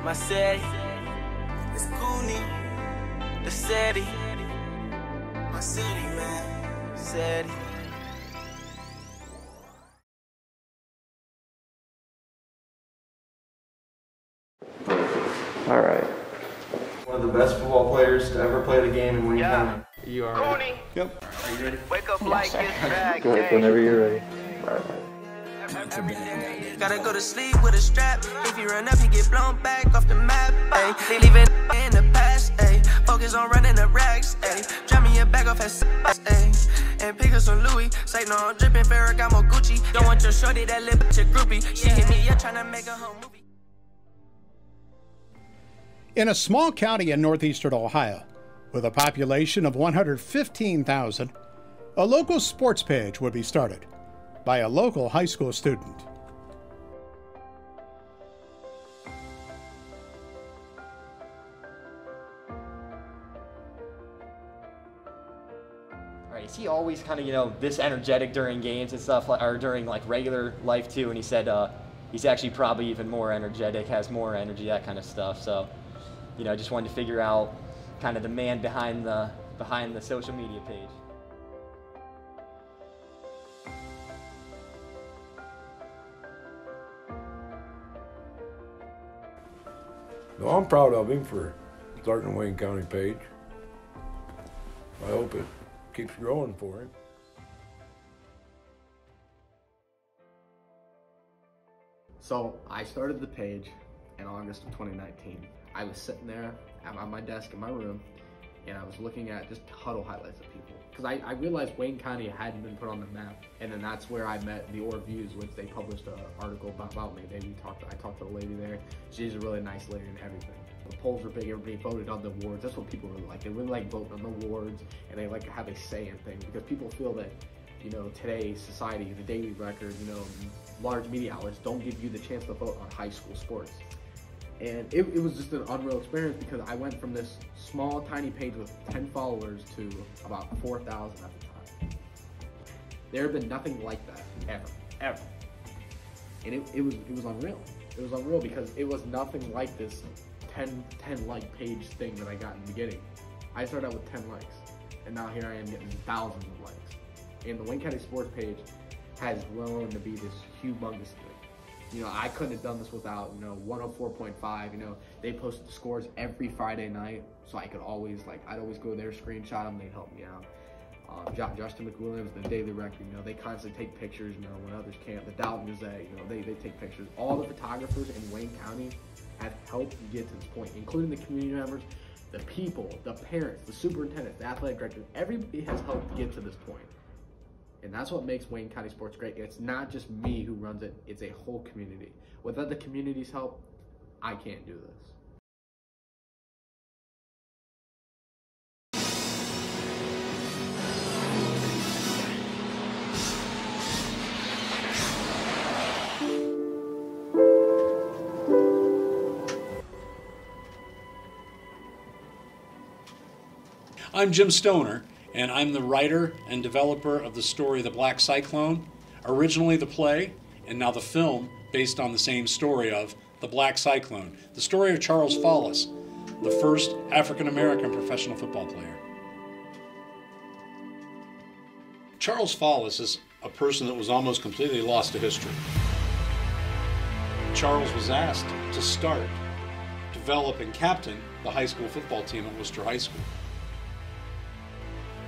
my city. It's Cooney, the city. My city, man. City. All right. One of the best football players to ever play the game in Wayne County. You are Cooney. Yep. Are you ready? Wake up like it's drag Go ahead, day. whenever you're ready. All right. Gotta go to sleep with a strap. If you run up, you get blown back off the map. Ay, leave it in the past. Ay, focus on running the racks. Ay, drop me a bag off at ay, and pick up some Louis. Say no, I'm dripping Ferragamo Gucci. Don't want your shorty that lip your groupie. She hit me up trying to make a home movie. In a small county in northeastern Ohio, with a population of 115,000, a local sports page would be started by a local high school student. All right, is he always kind of, you know, this energetic during games and stuff, or during like regular life too? And he said he's actually probably even more energetic, has more energy, that kind of stuff. So, you know, I just wanted to figure out kind of the man behind the social media page. No, I'm proud of him for starting the Wayne County page. I hope it keeps growing for him. So I started the page in August of 2019. I was sitting there at my desk in my room, and I was looking at just huddle highlights of people. Because I realized Wayne County hadn't been put on the map, and then that's where I met the Orr Views, which they published an article about me. I talked to the lady there. She's a really nice lady and everything. The polls were big, everybody voted on the awards. That's what people really like. They really like voting on the awards, and they like to have a say in things, because people feel that, you know, today's society, the Daily Record, you know, large media outlets don't give you the chance to vote on high school sports. And it was just an unreal experience, because I went from this small, tiny page with 10 followers to about 4,000 at the time. There had been nothing like that, ever. And it was unreal. It was unreal because it was nothing like this 10 like page thing that I got in the beginning. I started out with 10 likes, and now here I am getting thousands of likes. And the Wayne County Sports page has grown to be this humongous thing. You know, I couldn't have done this without, you know, 104.5, you know, they posted the scores every Friday night, so I could always, I'd always go there, screenshot them, they'd help me out. Justin McWilliams, the Daily Record, you know, they constantly take pictures, you know, when others can't. The Dalton Gazette, you know, they take pictures. All the photographers in Wayne County have helped get to this point, including the community members, the people, the parents, the superintendents, the athletic directors. Everybody has helped get to this point. And that's what makes Wayne County Sports great. It's not just me who runs it, it's a whole community. Without the community's help, I can't do this. I'm Jim Stoner, and I'm the writer and developer of the story The Black Cyclone, originally the play, and now the film based on the same story of The Black Cyclone, the story of Charles Follis, the first African-American professional football player. Charles Follis is a person that was almost completely lost to history. Charles was asked to start, develop, and captain the high school football team at Worcester High School.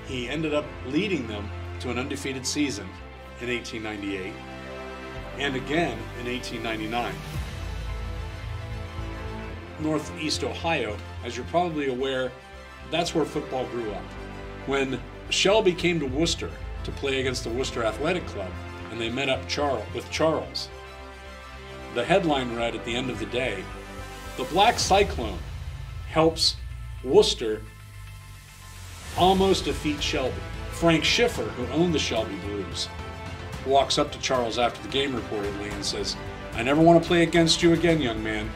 He ended up leading them to an undefeated season in 1898 and again in 1899. Northeast Ohio, as you're probably aware, that's where football grew up. When Shelby came to Worcester to play against the Worcester Athletic Club and they met up with Charles, the headline read at the end of the day, "The Black Cyclone helps Worcester almost defeat Shelby." Frank Schiffer, who owned the Shelby Blues, walks up to Charles after the game reportedly and says, "I never want to play against you again, young man.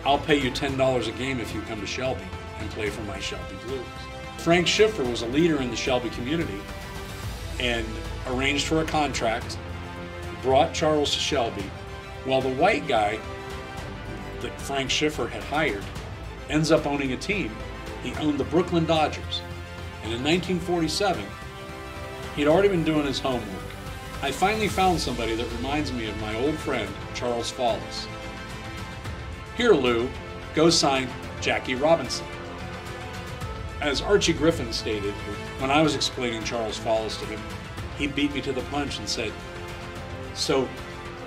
I'll pay you $10 a game if you come to Shelby and play for my Shelby Blues." Frank Schiffer was a leader in the Shelby community and arranged for a contract, brought Charles to Shelby, while the white guy that Frank Schiffer had hired, ends up owning a team. He owned the Brooklyn Dodgers. And in 1947, he'd already been doing his homework. I finally found somebody that reminds me of my old friend, Charles Follis. Here, Lou, go sign Jackie Robinson. As Archie Griffin stated, when I was explaining Charles Follis to him, he beat me to the punch and said, so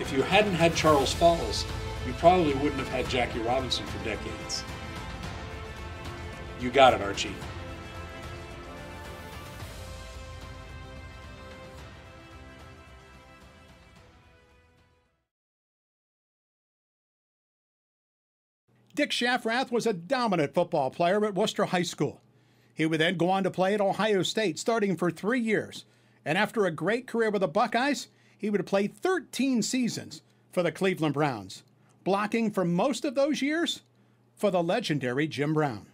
if you hadn't had Charles Follis, you probably wouldn't have had Jackie Robinson for decades. You got it, Archie. Dick Shafrath was a dominant football player at Worcester High School. He would then go on to play at Ohio State, starting for 3 years. And after a great career with the Buckeyes, he would play 13 seasons for the Cleveland Browns, blocking for most of those years for the legendary Jim Brown.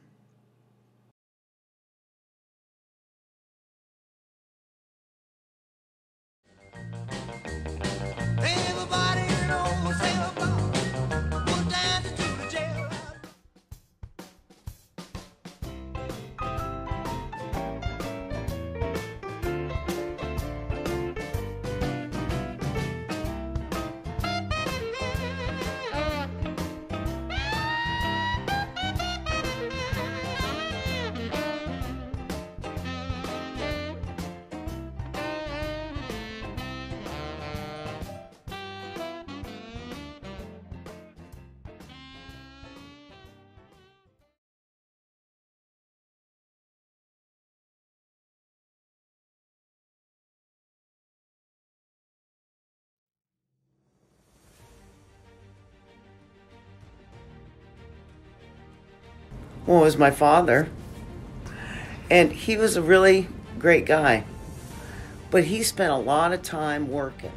Well, it was my father, and he was a really great guy, but he spent a lot of time working.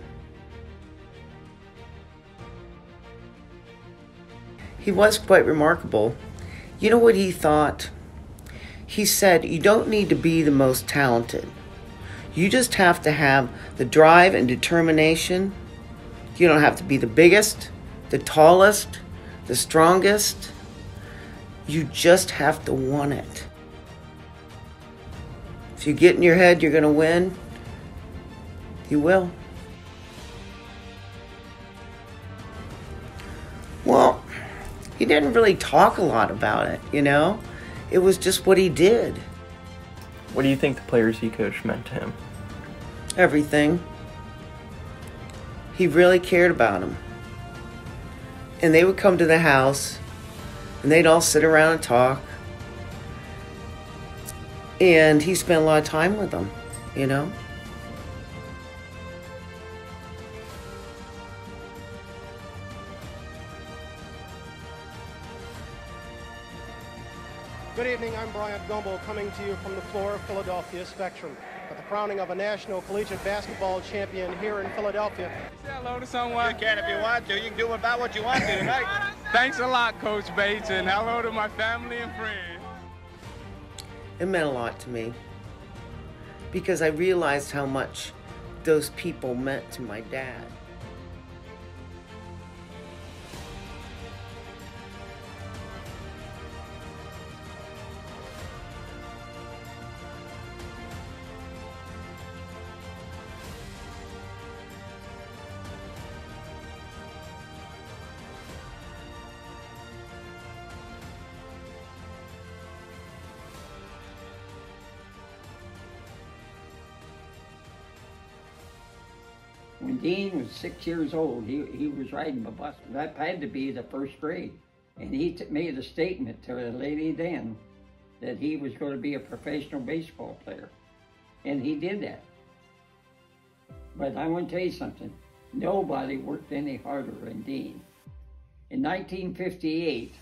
He was quite remarkable. You know what he thought? He said, you don't need to be the most talented. You just have to have the drive and determination. You don't have to be the biggest, the tallest, the strongest. You just have to want it. If you get in your head you're going to win, you will. Well, he didn't really talk a lot about it, you know? It was just what he did. What do you think the players he coached meant to him? Everything. He really cared about them. And they would come to the house, and they'd all sit around and talk. And he spent a lot of time with them, you know? Good evening, I'm Brian Gumble, coming to you from the floor of Philadelphia Spectrum at the crowning of a national collegiate basketball champion here in Philadelphia. Say hello to someone. You can if you want to. You can do about what you want to tonight. Thanks a lot, Coach Bates, and hello to my family and friends. It meant a lot to me because I realized how much those people meant to my dad. When Dean was 6 years old, he was riding a bus. That had to be the first grade. And he made a statement to the lady then that he was going to be a professional baseball player. And he did that. But I want to tell you something. Nobody worked any harder than Dean. In 1958,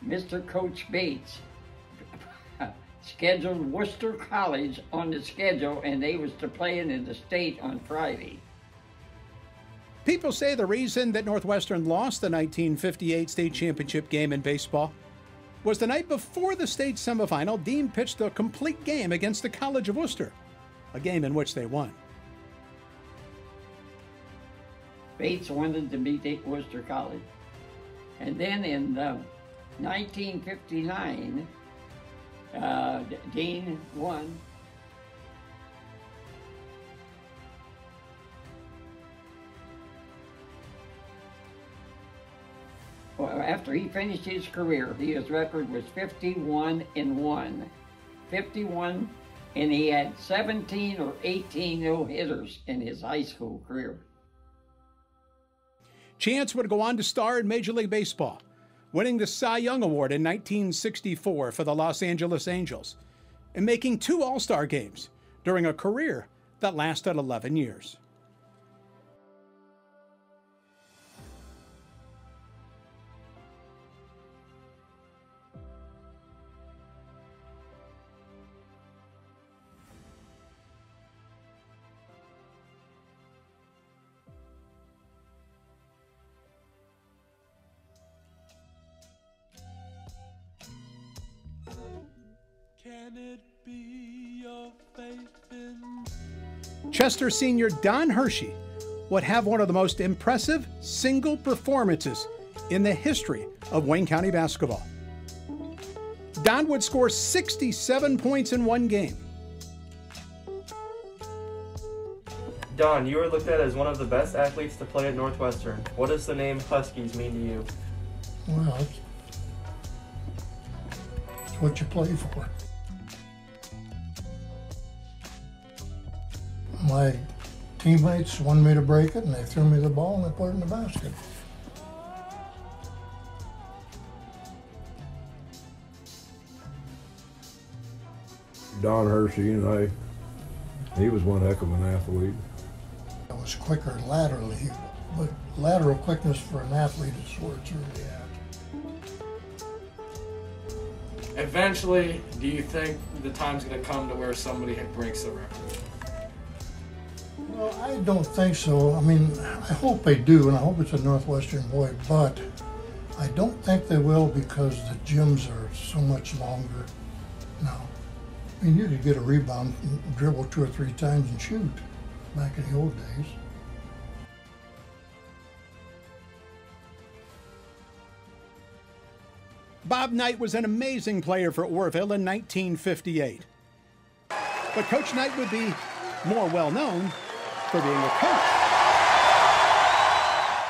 Mr. Coach Bates scheduled Worcester College on the schedule, and they was to play in the state on Friday. People say the reason that Northwestern lost the 1958 state championship game in baseball was the night before the state semifinal. Dean pitched a complete game against the College of Worcester, a game in which they won. Bates wanted to beat Worcester College. And then in 1959, Dean won. Well, after he finished his career, his record was 51-1. 51, and he had 17 or 18 no-hitters in his high school career. Chance would go on to star in Major League Baseball, winning the Cy Young Award in 1964 for the Los Angeles Angels, and making 2 All-Star games during a career that lasted 11 years. Can it be your faith in... Chester senior Don Hershey would have one of the most impressive single performances in the history of Wayne County basketball. Don would score 67 points in one game. Don, you are looked at as one of the best athletes to play at Northwestern. What does the name Huskies mean to you? Well, it's what you play for. My teammates wanted me to break it, and they threw me the ball, and I put it in the basket. Don Hershey, he was one heck of an athlete. I was quicker laterally, but lateral quickness for an athlete is where it's really at. Eventually, do you think the time's going to come to where somebody breaks the record? Well, I don't think so. I mean, I hope they do, and I hope it's a Northwestern boy, but I don't think they will because the gyms are so much longer now. I mean, you could get a rebound, and dribble 2 or 3 times and shoot back in the old days. Bob Knight was an amazing player for Orville in 1958. But Coach Knight would be more well known for being a coach.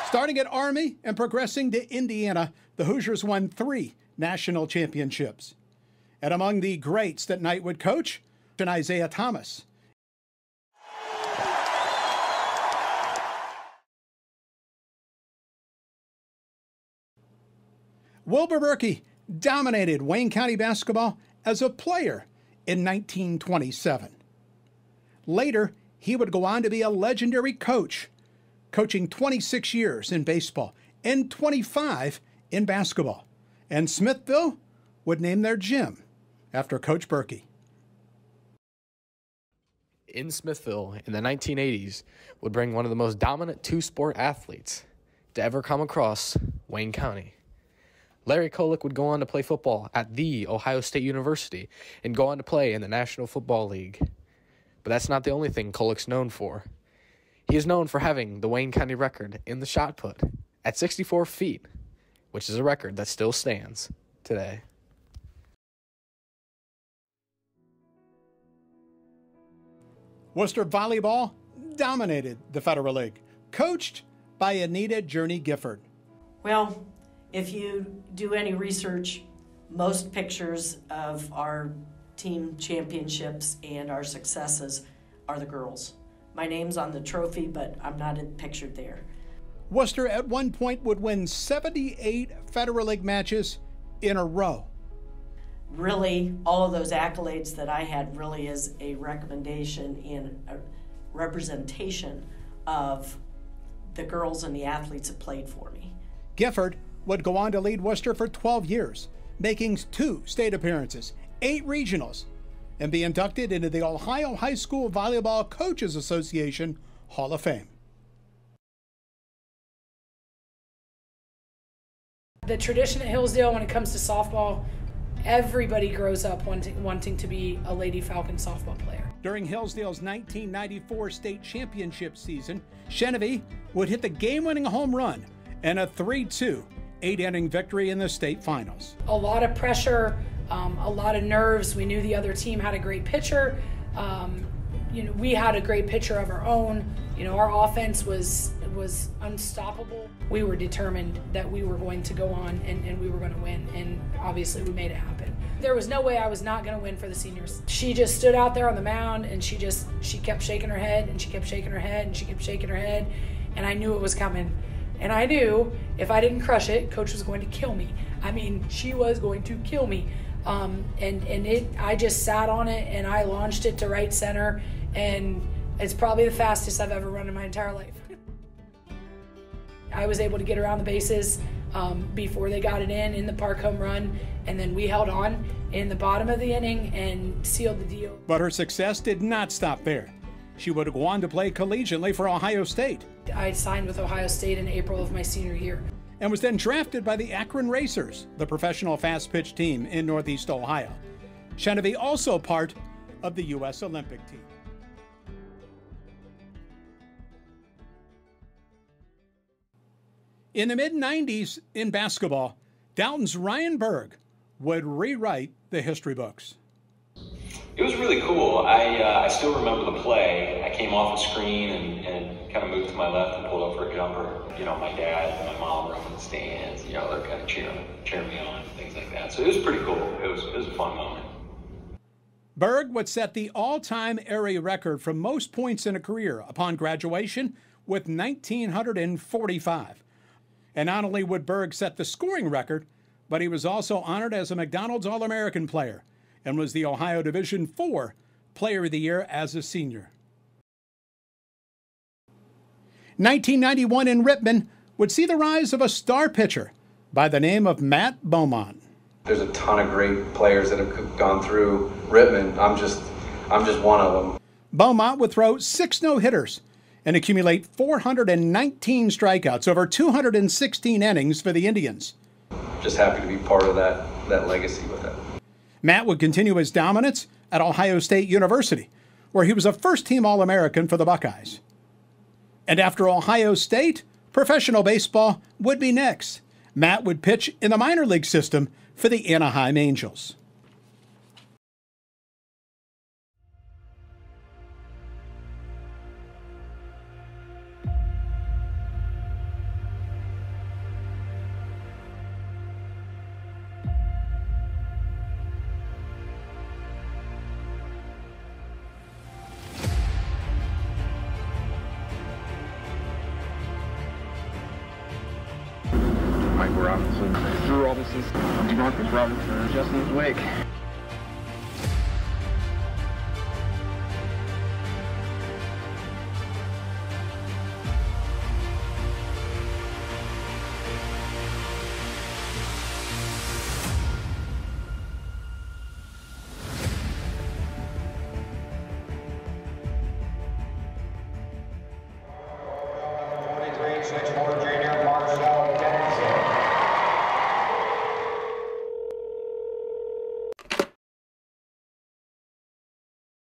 Starting at Army and progressing to Indiana, the Hoosiers won 3 national championships. And among the greats that Knight would coach, Isaiah Thomas. Wilbur Berkey dominated Wayne County basketball as a player in 1927. Later, he would go on to be a legendary coach, coaching 26 years in baseball and 25 in basketball. And Smithville would name their gym after Coach Berkey. In Smithville in the 1980s would bring one of the most dominant 2-sport athletes to ever come across Wayne County. Larry Kolick would go on to play football at The Ohio State University and go on to play in the National Football League. But that's not the only thing Kolick's known for. He is known for having the Wayne County record in the shot put at 64 feet, which is a record that still stands today. Worcester volleyball dominated the Federal League, coached by Anita Journey Gifford. Well, if you do any research, most pictures of our team championships and our successes are the girls. My name's on the trophy, but I'm not pictured there. Worcester at one point would win 78 Federal League matches in a row. Really, all of those accolades that I had really is a recommendation and a representation of the girls and the athletes that played for me. Gifford would go on to lead Worcester for 12 years, making 2 state appearances, 8 regionals, and be inducted into the Ohio High School Volleyball Coaches Association Hall of Fame. The tradition at Hillsdale when it comes to softball, everybody grows up wanting to be a Lady Falcon softball player. During Hillsdale's 1994 state championship season, Genevieve would hit the game-winning home run and a 3-2 8-inning victory in the state finals. A lot of pressure, a lot of nerves. We knew the other team had a great pitcher. We had a great pitcher of our own. Our offense was unstoppable. We were determined that we were going to go on and we were going to win, and obviously we made it happen. There was no way I was not going to win for the seniors. She just stood out there on the mound and she kept shaking her head and she kept shaking her head and she kept shaking her head, and I knew it was coming. And I knew if I didn't crush it, Coach was going to kill me. I mean, she was going to kill me. I just sat on it and I launched it to right center, and it's probably the fastest I've ever run in my entire life. I was able to get around the bases before they got it in the park home run, and then we held on in the bottom of the inning and sealed the deal. But her success did not stop there. She would go on to play collegiately for Ohio State. I signed with Ohio State in April of my senior year. And was then drafted by the Akron Racers, the professional fast-pitch team in Northeast Ohio. Genevieve also part of the U.S. Olympic team. In the mid-90s in basketball, Dalton's Ryan Berg would rewrite the history books. It was really cool. I still remember the play. I came off the screen and kind of moved to my left and pulled up for a jumper. My dad and my mom were up in the stands. They're kind of cheering me on and things like that. So it was pretty cool. It was a fun moment. Berg would set the all-time area record for most points in a career upon graduation with 1,945. And not only would Berg set the scoring record, but he was also honored as a McDonald's All-American player and was the Ohio Division IV Player of the Year as a senior. 1991 in Rittman would see the rise of a star pitcher by the name of Matt Beaumont. There's a ton of great players that have gone through Rittman. I'm just one of them. Beaumont would throw 6 no-hitters and accumulate 419 strikeouts over 216 innings for the Indians. Just happy to be part of that legacy with that. Matt would continue his dominance at Ohio State University, where he was a first-team All-American for the Buckeyes. And after Ohio State, professional baseball would be next. Matt would pitch in the minor league system for the Anaheim Angels. Robinson, Drew Robinson, Marcus Robinson, Justin Wake.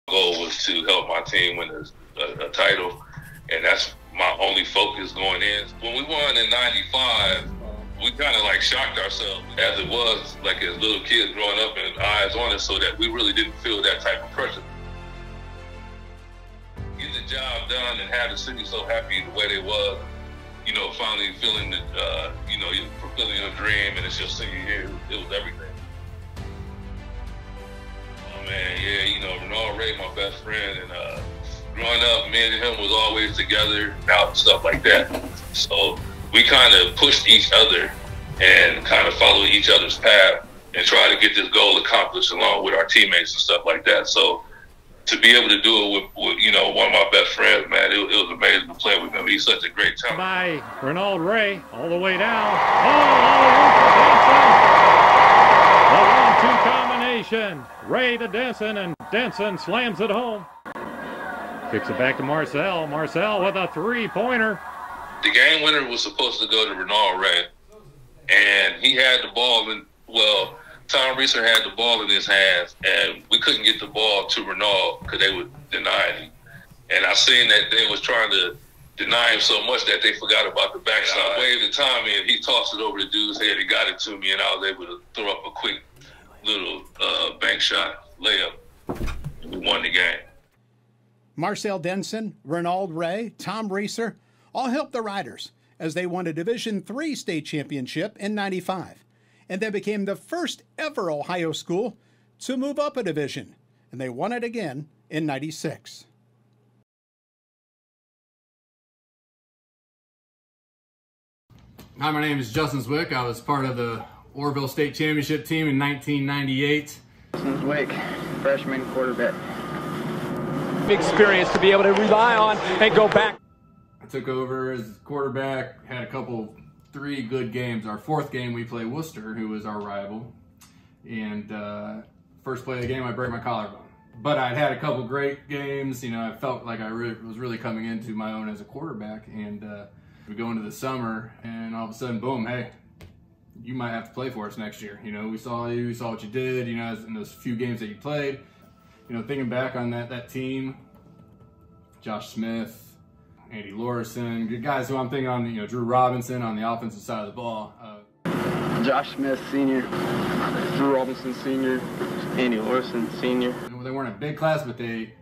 Goal was to help my team win a title, and that's my only focus going in. When we won in '95, we kind of like shocked ourselves as it was like as little kids growing up and eyes on us, so that we really didn't feel that type of pressure. Get the job done and have the city so happy the way they was, finally feeling that, you're fulfilling your dream and it's your senior year. It was everything. Man, yeah, Renard Ray, my best friend, and growing up, me and him was always together and stuff like that. So we kind of pushed each other and kind of followed each other's path and tried to get this goal accomplished along with our teammates and stuff like that. So to be able to do it with one of my best friends, man, it was amazing to play with him. He's such a great talent. By Renard Ray, all the way down. Oh, the 1-2 combination. Ray to Denson, and Denson slams it home. Kicks it back to Marcel. Marcel with a three-pointer. The game winner was supposed to go to Renard Ray, and he had the ball Tom Reeser had the ball in his hands, and we couldn't get the ball to Renard because they would deny him. And I seen that they was trying to deny him so much that they forgot about the backside. Waved the Tommy, and he tossed it over the dude's head. He got it to me, and I was able to throw up a quick little bank shot layup. We won the game. Marcel Denson, Ronald Ray, Tom Reeser all helped the Riders as they won a Division III state championship in '95, and they became the first ever Ohio school to move up a division, and they won it again in '96. Hi, my name is Justin Zwick. I was part of the Orville State Championship team in 1998. Justin Zwick, freshman quarterback. Experience to be able to rely on and go back. I took over as quarterback, had three good games. Our fourth game we played Worcester, who was our rival. And first play of the game, I break my collarbone. But I'd had a couple great games. You know, I felt like I was really coming into my own as a quarterback. And we go into the summer, and all of a sudden, boom, hey, you might have to play for us next year. You know, we saw you, we saw what you did, you know, in those few games that you played. You know, thinking back on that team, Josh Smith, Andy Lorison, good guys who I'm thinking on, you know, Drew Robinson on the offensive side of the ball. Josh Smith, senior. Drew Robinson, senior. Andy Lorison, senior. You know, they weren't a big class, but they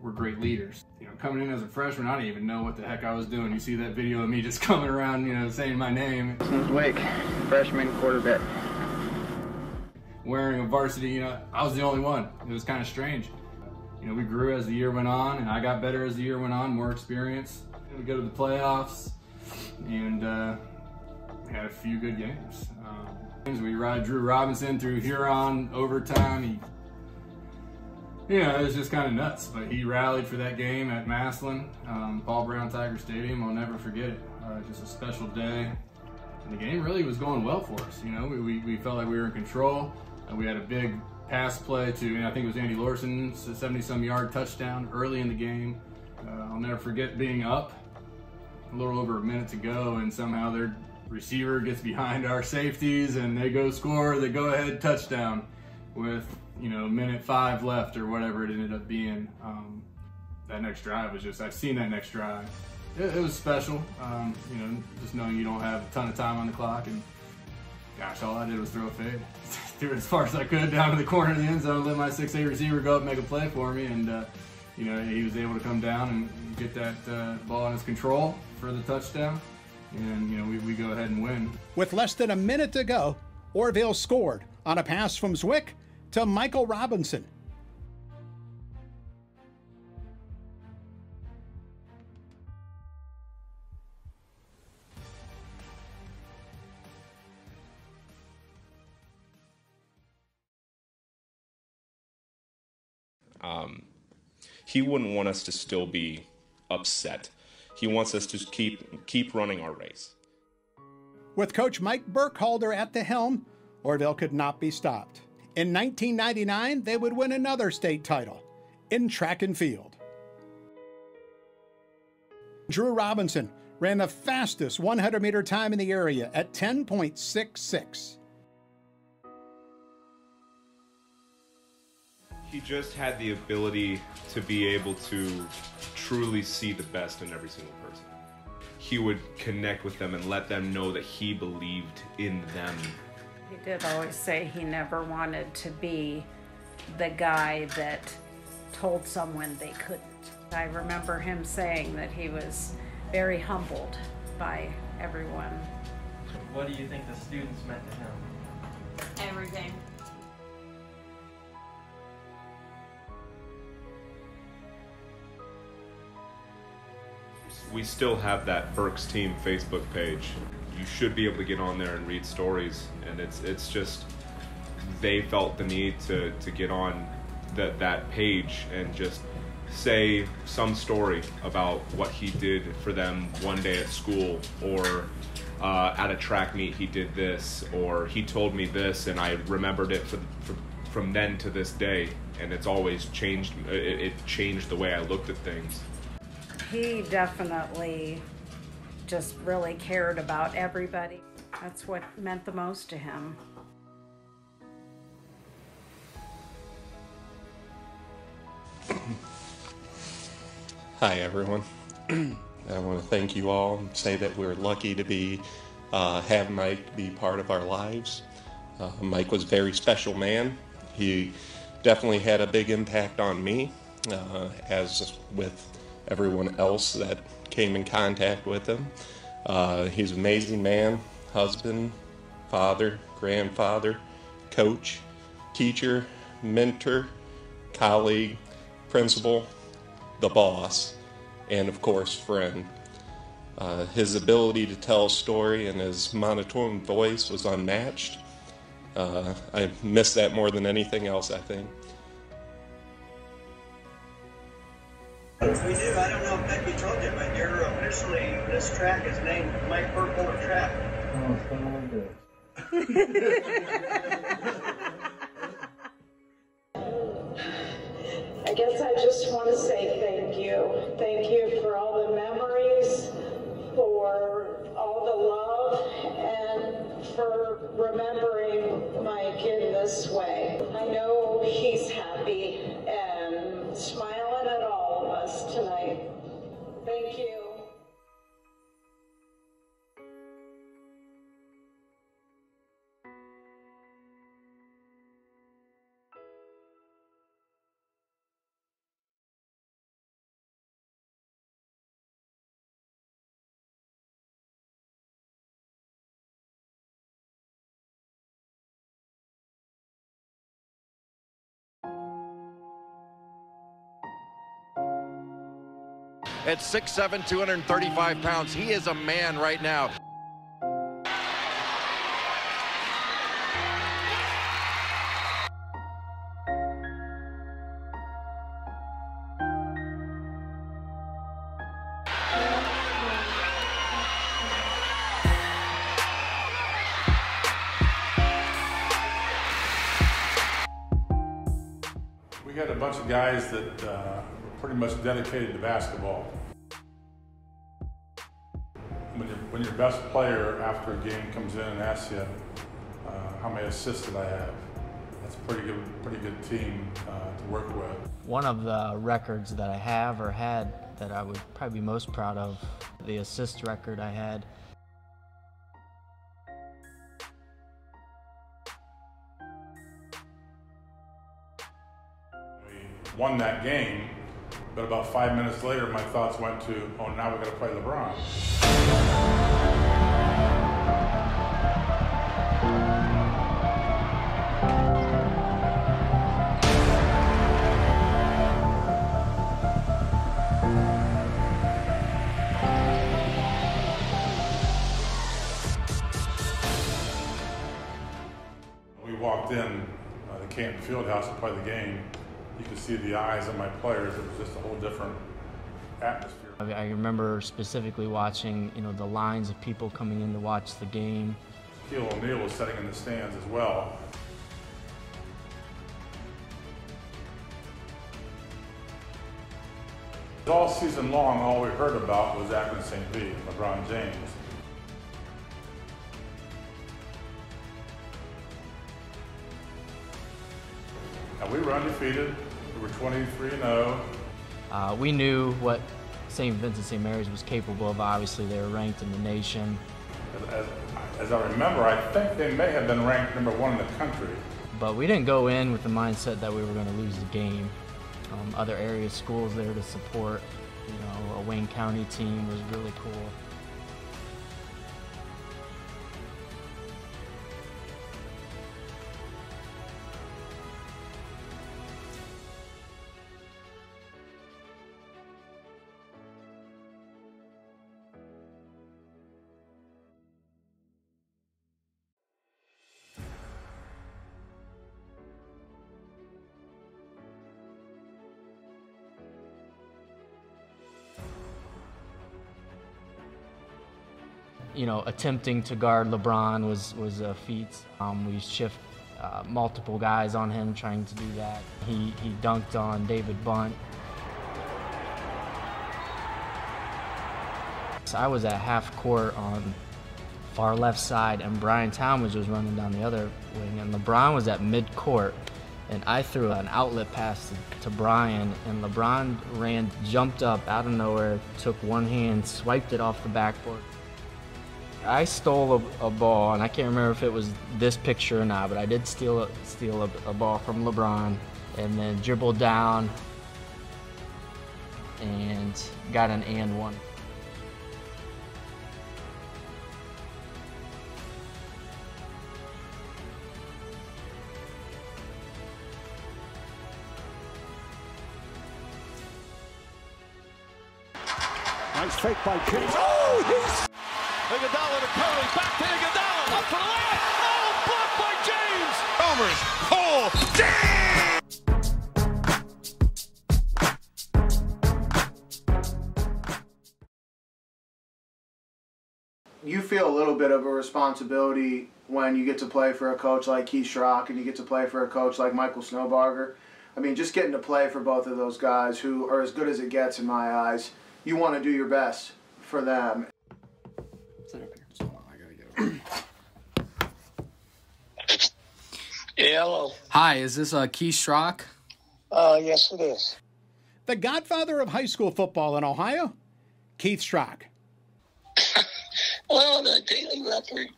were great leaders. You know, coming in as a freshman, I didn't even know what the heck I was doing. You see that video of me just coming around, you know, saying my name. Wake, freshman quarterback. Wearing a varsity, you know, I was the only one. It was kind of strange. You know, we grew as the year went on, and I got better as the year went on, more experience. We go to the playoffs, and had a few good games. We ride Drew Robinson through Huron overtime. You know, it was just kind of nuts, but he rallied for that game at Massillon, Paul Brown Tiger Stadium. I'll never forget it. Just a special day. And the game really was going well for us. You know, we felt like we were in control. We had a big pass play to, I think it was Andy Lorson's 70-some yard touchdown early in the game. I'll never forget being up a little over a minute to go, and somehow their receiver gets behind our safeties and they go score the go-ahead touchdown with, you know, minute 5 left or whatever it ended up being. That next drive was just, I've seen that next drive. It was special, you know, just knowing you don't have a ton of time on the clock, and gosh, all I did was throw a fade. Threw it as far as I could down to the corner of the end zone, let my 6'8" receiver go up and make a play for me, and you know, he was able to come down and get that ball in his control for the touchdown, and you know, we go ahead and win. With less than a minute to go, Orville scored on a pass from Zwick to Michael Robinson. He wouldn't want us to still be upset. He wants us to keep running our race. With Coach Mike Burkhalter at the helm, Orville could not be stopped. In 1999, they would win another state title in track and field. Drew Robinson ran the fastest 100-meter time in the area at 10.66. He just had the ability to be able to truly see the best in every single person. He would connect with them and let them know that he believed in them. He did always say he never wanted to be the guy that told someone they couldn't. I remember him saying that he was very humbled by everyone. What do you think the students meant to him? Everything. We still have that Berks Team Facebook page. You should be able to get on there and read stories, and it's just, they felt the need to get on that page and just say some story about what he did for them one day at school, or at a track meet he did this, or he told me this and I remembered it from then to this day, and it's always changed. It changed the way I looked at things. He definitely just really cared about everybody. That's what meant the most to him. Hi everyone. I want to thank you all and say that we're lucky to have Mike be part of our lives. Mike was a very special man. He definitely had a big impact on me, as with everyone else that came in contact with him. He's an amazing man, husband, father, grandfather, coach, teacher, mentor, colleague, principal, the boss, and of course, friend. His ability to tell a story and his monotone voice was unmatched. I miss that more than anything else, I think. We do. I don't know if Becky told you, but you're officially, this track is named Mike Burkholder Track. Oh, it's been all good. I guess I just want to say thank you. Thank you for all the memories, for all the love, and for remembering Mike in this way. I know he's happy and smiling at all of us tonight. Thank you. At 6'7", 235 pounds, he is a man right now. We had a bunch of guys that were pretty much dedicated to basketball. When your best player after a game comes in and asks you how many assists did I have, that's a pretty good team to work with. One of the records that I have or had that I would probably be most proud of, the assist record I had. We won that game, but about 5 minutes later, my thoughts went to, oh, now we're going to play LeBron. We walked in the Canton Fieldhouse to play the game. You could see the eyes of my players. It was just a whole different atmosphere. I remember specifically watching, the lines of people coming in to watch the game. Shaquille O'Neal was sitting in the stands as well. All season long, all we heard about was Akron St. Pete, LeBron James. Now we were undefeated. We were 23-0. We knew what St. Vincent St. Mary's was capable of. Obviously, they were ranked in the nation. As I remember, I think they may have been ranked #1 in the country. But we didn't go in with the mindset that we were going to lose the game. Other area schools there to support, a Wayne County team was really cool. Attempting to guard LeBron was a feat. We shift multiple guys on him trying to do that. He dunked on David Bunt. So I was at half court on far left side, and Brian Talmadge was running down the other wing, and LeBron was at mid court. and I threw an outlet pass to Brian, and LeBron jumped up out of nowhere, took one hand, swiped it off the backboard. I stole a ball, and I can't remember if it was this picture or not, but I did steal a ball from LeBron, and then dribbled down and got an and one. Nice fake by James. Oh, he's... Iguodala to Curry, back to Iguodala, up for the layup. Oh, blocked by James. You feel a little bit of a responsibility when you get to play for a coach like Keith Schrock and you get to play for a coach like Michael Snowbarger. I mean, just getting to play for both of those guys who are as good as it gets in my eyes. You want to do your best for them. Yeah, hello. Hi, is this Keith Schrock? Yes, it is. The godfather of high school football in Ohio, Keith Schrock. Well, the Daily Record,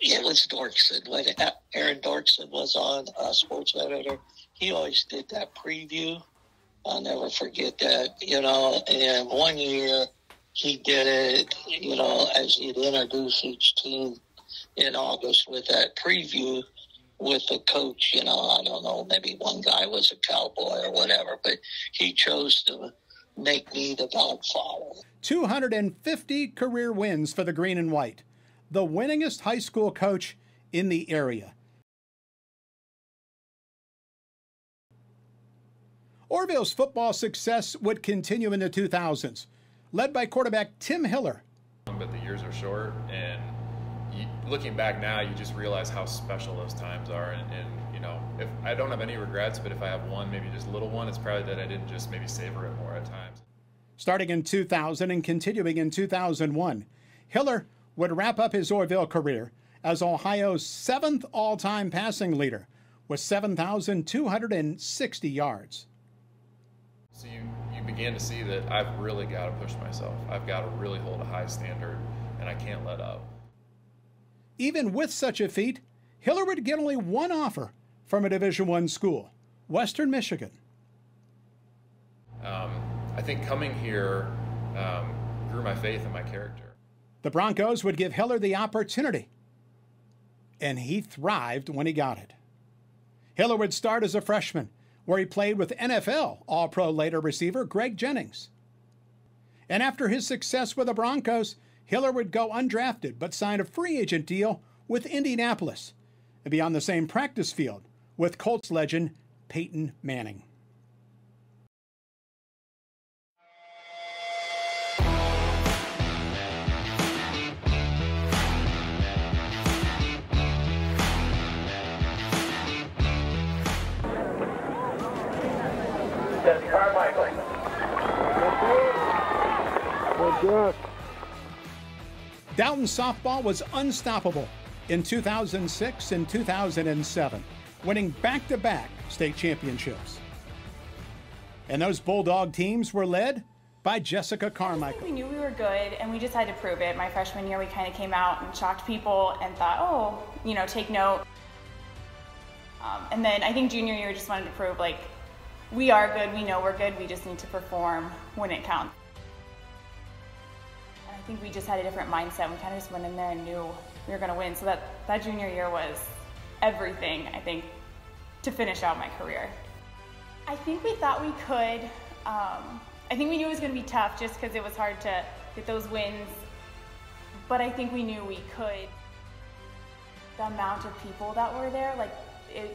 it was Dorkson. When Aaron Dorkson was on Sports Editor, he always did that preview. I'll never forget that, and one year he did it, as he'd introduce each team in August with that preview with the coach, I don't know, maybe one guy was a Cowboy or whatever, but he chose to make me the godfather. 250 career wins for the Green and White, the winningest high school coach in the area. Orville's football success would continue in the 2000s, led by quarterback Tim Hiller. But the years are short, and looking back now, you just realize how special those times are. And if I don't have any regrets, but if I have one, maybe just a little one, it's probably that I didn't just maybe savor it more at times. Starting in 2000 and continuing in 2001, Hiller would wrap up his Orville career as Ohio's 7th all-time passing leader with 7,260 yards. So you begin to see that I've really got to push myself. I've got to really hold a high standard, and I can't let up. Even with such a feat, Hiller would get only one offer from a Division I school, Western Michigan. I think coming here grew my faith in my character. The Broncos would give Hiller the opportunity, and he thrived when he got it. Hiller would start as a freshman, where he played with NFL All-Pro later receiver Greg Jennings. And after his success with the Broncos, Hiller would go undrafted but sign a free agent deal with Indianapolis and be on the same practice field with Colts legend Peyton Manning. Dalton softball was unstoppable in 2006 and 2007, winning back-to-back state championships. And those Bulldog teams were led by Jessica Carmichael. We knew we were good, and we just had to prove it. My freshman year, we kind of came out and shocked people and thought, take note. And then I think junior year, we just wanted to prove, we are good, we know we're good, we just need to perform when it counts. And I think we just had a different mindset. We kind of just went in there and knew we were going to win. So that junior year was everything, I think, to finish out my career. I think we thought we could. I think we knew it was going to be tough just because it was hard to get those wins. But I think we knew we could. The amount of people that were there,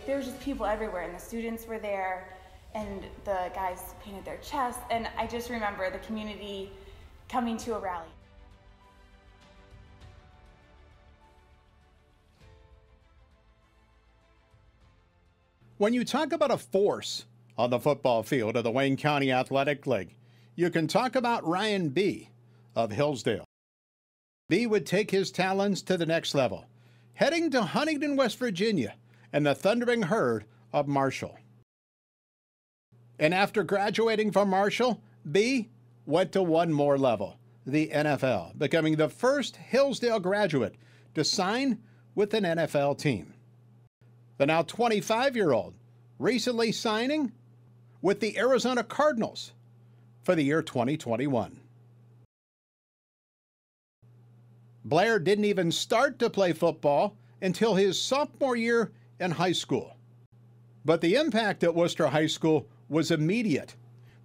there was just people everywhere, and the students were there, and the guys painted their chests, and I just remember the community coming to a rally. When you talk about a force on the football field of the Wayne County Athletic League, you can talk about Ryan B. of Hillsdale. B would take his talents to the next level, heading to Huntington, West Virginia, and the Thundering Herd of Marshall. And after graduating from Marshall, B went to one more level, the NFL, becoming the first Hillsdale graduate to sign with an NFL team. The now 25-year-old recently signing with the Arizona Cardinals for the year 2021. Blair didn't even start to play football until his sophomore year in high school. But the impact at Worcester High School was immediate.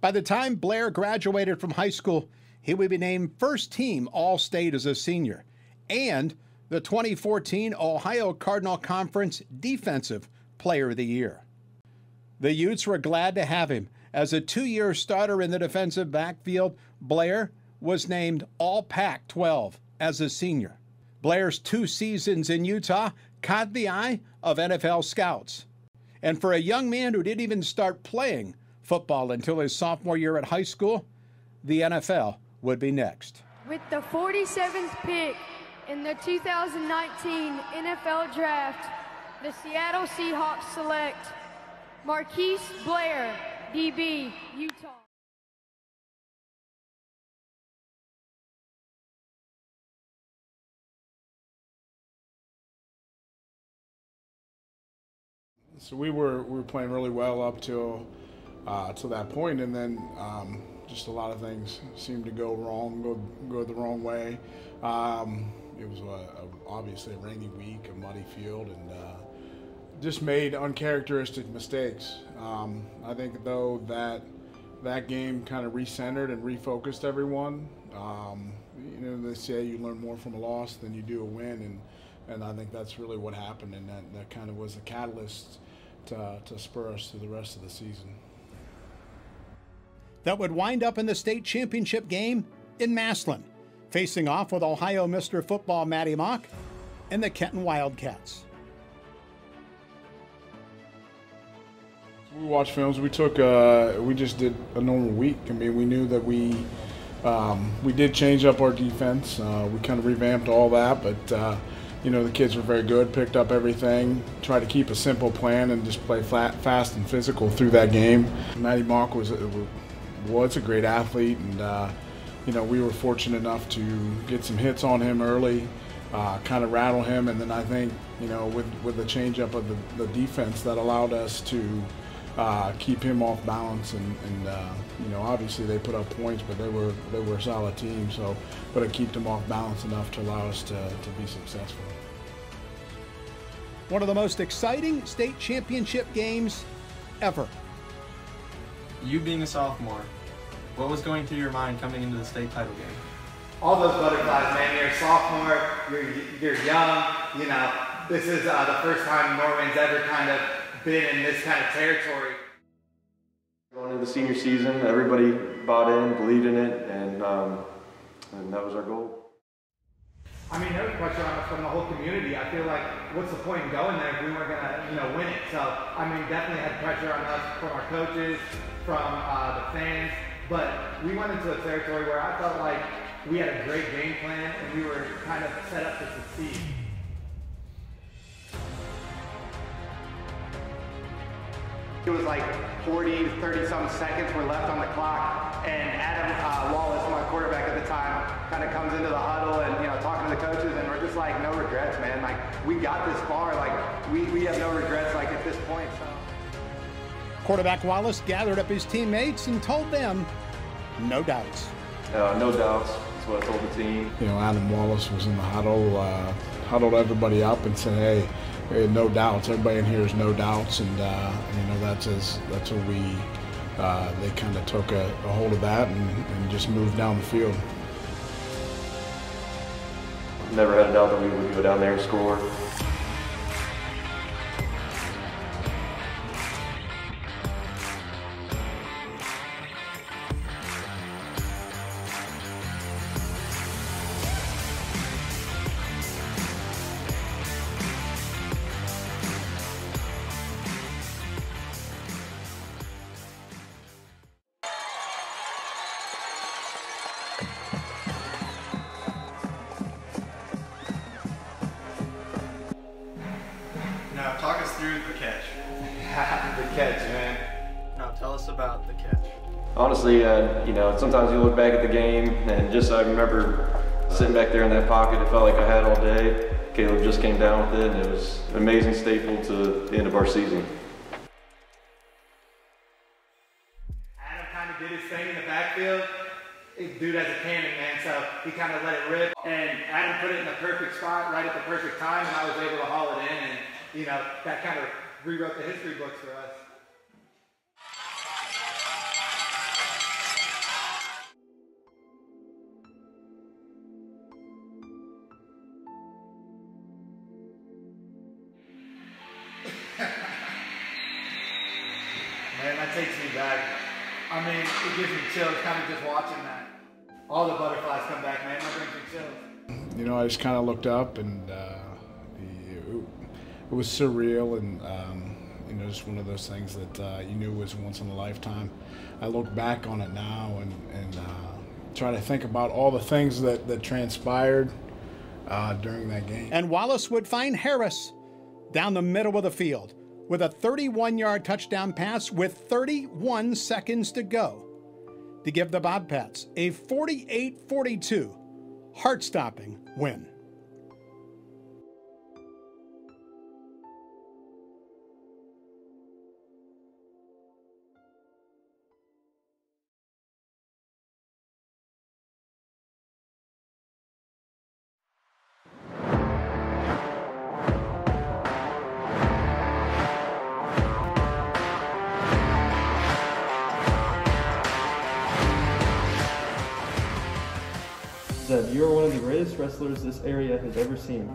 By the time Blair graduated from high school, he would be named first team All-State as a senior and the 2014 Ohio Cardinal Conference Defensive Player of the Year. The Utes were glad to have him. As a 2-year starter in the defensive backfield, Blair was named All-Pac-12 as a senior. Blair's 2 seasons in Utah caught the eye of NFL scouts. And for a young man who didn't even start playing football until his sophomore year at high school, the NFL would be next. With the 47th pick in the 2019 NFL Draft, the Seattle Seahawks select Marquise Blair, DB, Utah. So we were playing really well up till that point, and then just a lot of things seemed to go wrong, go the wrong way. It was obviously a rainy week, a muddy field, and just made uncharacteristic mistakes. I think though that game kind of recentered and refocused everyone. You know, they say you learn more from a loss than you do a win, and I think that's really what happened, and that kind of was the catalyst to spur us through the rest of the season. That would wind up in the state championship game in Massillon, facing off with Ohio Mr. Football Matty Mock and the Kenton Wildcats. We watched films. We just did a normal week. I mean, we knew that we did change up our defense. We kind of revamped all that, but you know, the kids were very good, picked up everything, tried to keep a simple plan and just play fast and physical through that game. Matty Mock was a great athlete, and you know, we were fortunate enough to get some hits on him early, kind of rattle him, and then I think, you know, with the change up of the defense, that allowed us to keep him off balance, and you know, obviously they put up points, but they were a solid team, so but it kept them off balance enough to allow us to be successful. One of the most exciting state championship games ever. You being a sophomore, what was going through your mind coming into the state title game? All those butterflies, man. You're a sophomore, you're young, you know, this is the first time Norman's ever kind of been in this kind of territory. Going into the senior season, everybody bought in, believed in it, and that was our goal. I mean, there was pressure on us from the whole community. I feel like, what's the point in going there if we weren't gonna, you know, win it? So, I mean, definitely had pressure on us from our coaches, from the fans, but we went into a territory where I felt like we had a great game plan and we were kind of set up to succeed. It was like 40, 30-something seconds were left on the clock, and Adam Wallace, my quarterback at the time, kind of comes into the huddle and, you know, talking to the coaches, and we're just like, no regrets, man. Like, we got this far. Like, we have no regrets, like, at this point. So. Quarterback Wallace gathered up his teammates and told them, no doubts. No doubts. That's what I told the team. You know, Adam Wallace was in the huddle, huddled everybody up and said, hey, no doubts. Everybody in here is no doubts, and you know, that's what we. They kind of took a hold of that and just moved down the field. Never had a doubt that we would go down there and score. through the catch. The catch, man. Now tell us about the catch. Honestly, you know, sometimes you look back at the game and just I remember sitting back there in that pocket. It felt like I had all day. Caleb just came down with it, and it was an amazing staple to the end of our season. Adam kind of did his thing in the backfield. Dude has a cannon, man, so he kind of let it rip. And Adam put it in the perfect spot, right at the perfect time, and I was able to haul it in. And, you know, that kind of rewrote the history books for us. Man, that takes me back. I mean, it gives me chills kind of just watching that. All the butterflies come back, man. That brings me chills. You know, I just kind of looked up and it was surreal and, you know, just one of those things that you knew was once in a lifetime. I look back on it now and try to think about all the things that transpired during that game. And Wallace would find Harris down the middle of the field with a 31-yard touchdown pass with 31 seconds to go to give the Bobcats a 48-42 heart-stopping win. Zeb, you are one of the greatest wrestlers this area has ever seen.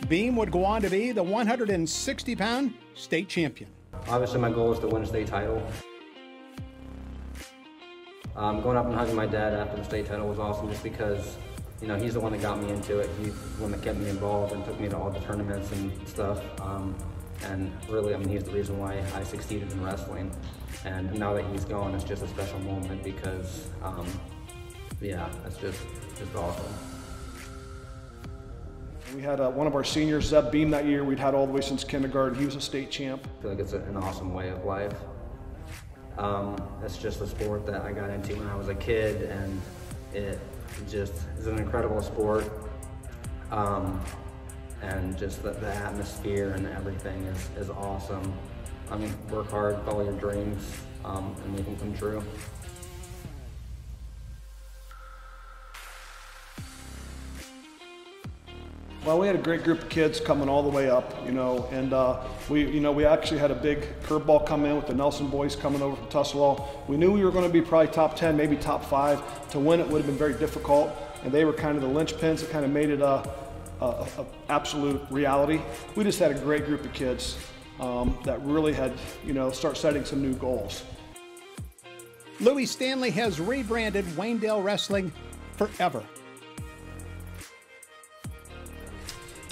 Beam would go on to be the 160-pound state champion. Obviously, my goal is to win a state title. Going up and hugging my dad after the state title was awesome just because, you know, he's the one that got me into it. He's the one that kept me involved and took me to all the tournaments and stuff. And really, I mean, he's the reason why I succeeded in wrestling. And now that he's gone, it's just a special moment because, yeah, it's just awesome. We had one of our seniors, Zeb Beam, that year. We'd had all the way since kindergarten. He was a state champ. I feel like it's an awesome way of life. It's just a sport that I got into when I was a kid, and it just is an incredible sport. And just the atmosphere and everything is awesome. I mean, work hard, follow your dreams, and make them come true. Well, we had a great group of kids coming all the way up, you know, and we actually had a big curveball come in with the Nelson boys coming over from Tussalal. We knew we were going to be probably top 10, maybe top 5. To win it would have been very difficult, and they were kind of the linchpins that kind of made it a absolute reality. We just had a great group of kids that really had, you know, start setting some new goals. Louis Stanley has rebranded Waynedale Wrestling forever.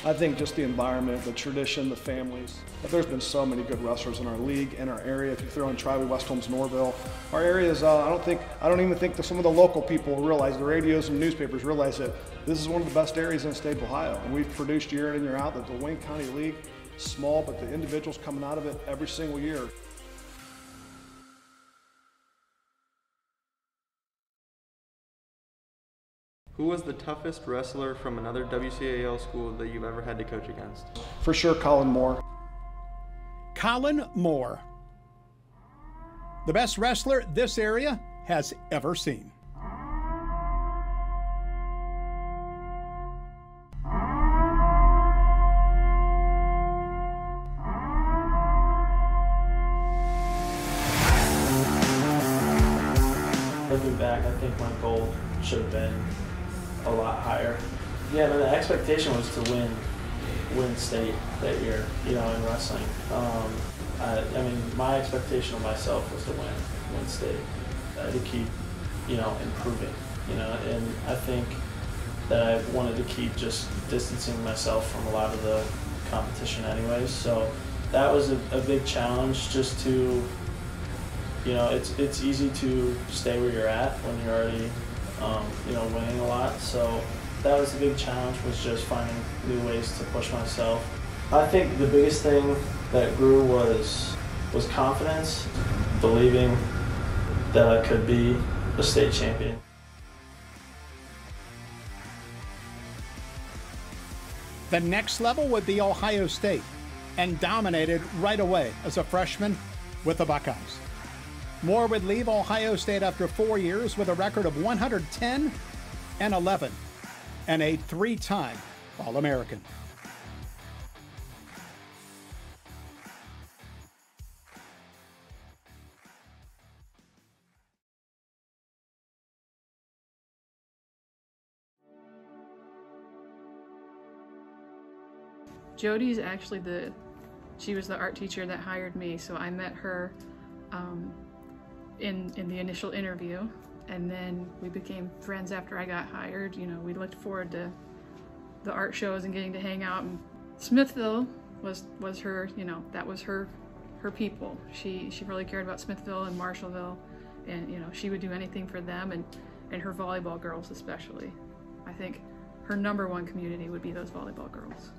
I think just the environment, the tradition, the families. But there's been so many good wrestlers in our league, in our area. If you throw in Tri-Way, West Holmes, Norville, our areas. I don't even think that some of the local people realize, the radios and newspapers realize that this is one of the best areas in the state of Ohio. And we've produced year in and year out that the Wayne County League, small, but the individuals coming out of it every single year. Who was the toughest wrestler from another WCAL school that you've ever had to coach against? For sure, Colin Moore. Colin Moore, the best wrestler this area has ever seen. Looking back, I think my goal should have been a lot higher. Yeah, but the expectation was to win state that year, you know, in wrestling. I mean, my expectation of myself was to win state, to keep, you know, improving, you know, and I think that I wanted to keep just distancing myself from a lot of the competition anyways. So that was a big challenge, just to, you know, it's easy to stay where you're at when you're already, you know, winning a lot. So that was the big challenge, was just finding new ways to push myself. I think the biggest thing that grew was confidence, believing that I could be a state champion. The next level would be Ohio State, and dominated right away as a freshman with the Buckeyes. Moore would leave Ohio State after 4 years with a record of 110-11 and a 3-time All-American. Jody's actually she was the art teacher that hired me, so I met her in the initial interview, and then we became friends after I got hired. You know, we looked forward to the art shows and getting to hang out. And Smithville was her, you know, that was her people. She really cared about Smithville and Marshallville, and you know, she would do anything for them, and her volleyball girls especially. I think her #1 community would be those volleyball girls.